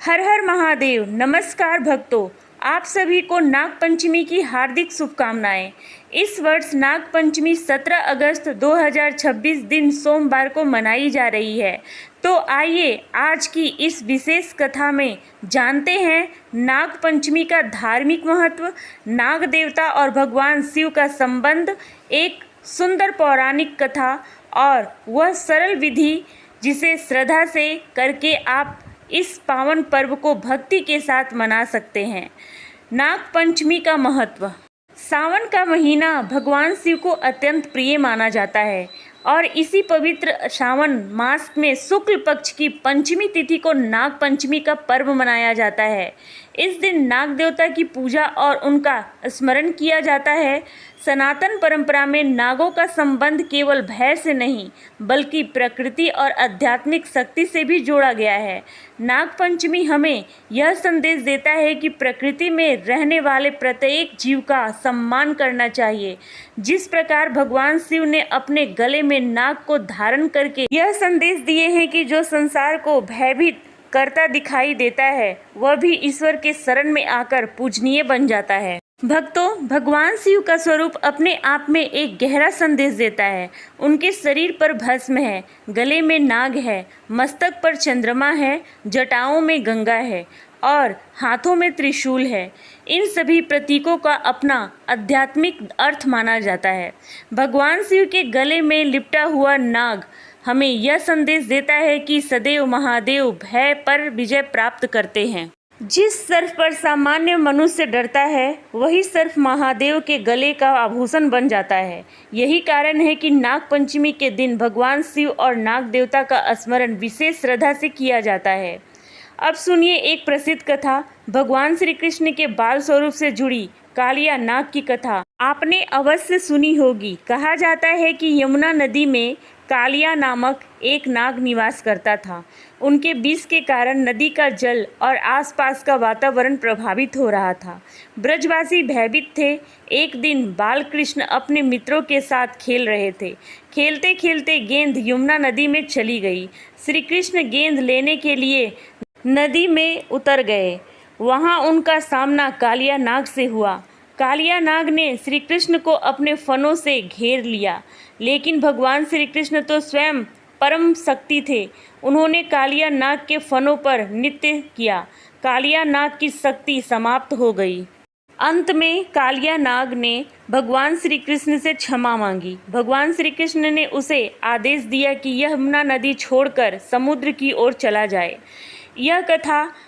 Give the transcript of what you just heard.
हर हर महादेव। नमस्कार भक्तों, आप सभी को नाग पंचमी की हार्दिक शुभकामनाएं। इस वर्ष नाग पंचमी 17 अगस्त 2026 दिन सोमवार को मनाई जा रही है। तो आइए आज की इस विशेष कथा में जानते हैं नाग पंचमी का धार्मिक महत्व, नाग देवता और भगवान शिव का संबंध, एक सुंदर पौराणिक कथा और वह सरल विधि जिसे श्रद्धा से करके आप इस पावन पर्व को भक्ति के साथ मना सकते हैं। नाग पंचमी का महत्व। सावन का महीना भगवान शिव को अत्यंत प्रिय माना जाता है और इसी पवित्र सावन मास में शुक्ल पक्ष की पंचमी तिथि को नाग पंचमी का पर्व मनाया जाता है। इस दिन नाग देवता की पूजा और उनका स्मरण किया जाता है। सनातन परंपरा में नागों का संबंध केवल भय से नहीं बल्कि प्रकृति और आध्यात्मिक शक्ति से भी जोड़ा गया है। नाग पंचमी हमें यह संदेश देता है कि प्रकृति में रहने वाले प्रत्येक जीव का सम्मान करना चाहिए। जिस प्रकार भगवान शिव ने अपने गले में नाग को धारण करके यह संदेश दिए हैं कि जो संसार को भयभीत करता दिखाई देता है वह भी ईश्वर के शरण में आकर पूजनीय बन जाता है। भक्तों, भगवान शिव का स्वरूप अपने आप में एक गहरा संदेश देता है। उनके शरीर पर भस्म है, गले में नाग है, मस्तक पर चंद्रमा है, जटाओं में गंगा है और हाथों में त्रिशूल है। इन सभी प्रतीकों का अपना आध्यात्मिक अर्थ माना जाता है। भगवान शिव के गले में लिपटा हुआ नाग हमें यह संदेश देता है कि सदैव महादेव भय पर विजय प्राप्त करते हैं। जिस सर्प पर सामान्य मनुष्य डरता है वही सर्प महादेव के गले का आभूषण बन जाता है। यही कारण है कि नाग पंचमी के दिन भगवान शिव और नाग देवता का स्मरण विशेष श्रद्धा से किया जाता है। अब सुनिए एक प्रसिद्ध कथा, भगवान श्री कृष्ण के बाल स्वरूप से जुड़ी कालिया नाग की कथा। आपने अवश्य सुनी होगी। कहा जाता है कि यमुना नदी में कालिया नामक एक नाग निवास करता था। उनके विष के कारण नदी का जल और आसपास का वातावरण प्रभावित हो रहा था। ब्रजवासी भयभीत थे। एक दिन बाल कृष्ण अपने मित्रों के साथ खेल रहे थे। खेलते खेलते गेंद यमुना नदी में चली गई। श्री कृष्ण गेंद लेने के लिए नदी में उतर गए। वहाँ उनका सामना कालिया नाग से हुआ। कालिया नाग ने श्री कृष्ण को अपने फनों से घेर लिया, लेकिन भगवान श्री कृष्ण तो स्वयं परम शक्ति थे। उन्होंने कालिया नाग के फनों पर नृत्य किया। कालिया नाग की शक्ति समाप्त हो गई। अंत में कालिया नाग ने भगवान श्री कृष्ण से क्षमा मांगी। भगवान श्री कृष्ण ने उसे आदेश दिया कि यह यमुना नदी छोड़कर समुद्र की ओर चला जाए। यह कथा